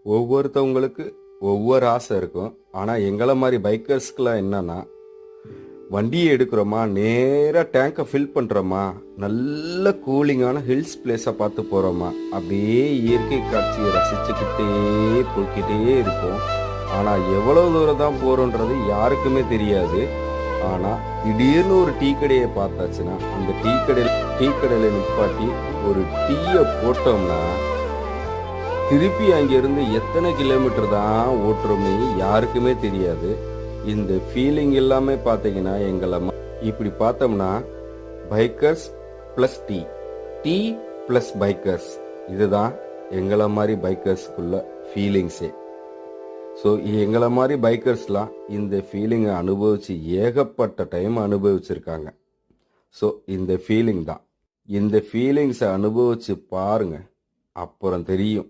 ஒவ்வொருத்தவங்களுக்கு ஒவ்வொரு ஆசை இருக்கும். ஆனால் எங்களை மாதிரி பைக்கர்ஸ்க்குலாம் என்னன்னா, வண்டியை எடுக்கிறோமா, நேராக டேங்கை ஃபில் பண்ணுறோமா, நல்ல கூலிங்கான ஹில்ஸ் பிளேஸை பார்த்து போகிறோமா, அப்படியே இயற்கை காட்சியை ரசிச்சுக்கிட்டே போய்க்கிட்டே இருப்போம். ஆனால் எவ்வளோ தூரம் தான் போகிறோன்றது யாருக்குமே தெரியாது. ஆனால் திடீர்னு ஒரு டீ கடையை பார்த்தாச்சுன்னா, அந்த டீ கடையில் நிப்பாட்டி ஒரு டீயை போட்டோம்னா, திருப்பி அங்கேருந்து எத்தனை கிலோமீட்டர் தான் ஓட்டுறோம்னு யாருக்குமே தெரியாது. இந்த ஃபீலிங் எல்லாமே பார்த்தீங்கன்னா இப்படி பார்த்தோம்னா bikers plus tea, tea plus bikers, இதுதான் எங்களை மாதிரி பைக்கர்ஸ்க்குள்ள ஃபீலிங்ஸே. ஸோ எங்களை மாதிரி பைக்கர்ஸ்லாம் இந்த ஃபீலிங்கை அனுபவித்து ஏகப்பட்ட டைம் அனுபவிச்சிருக்காங்க. ஸோ இந்த ஃபீலிங்ஸை அனுபவித்து பாருங்க, அப்புறம் தெரியும்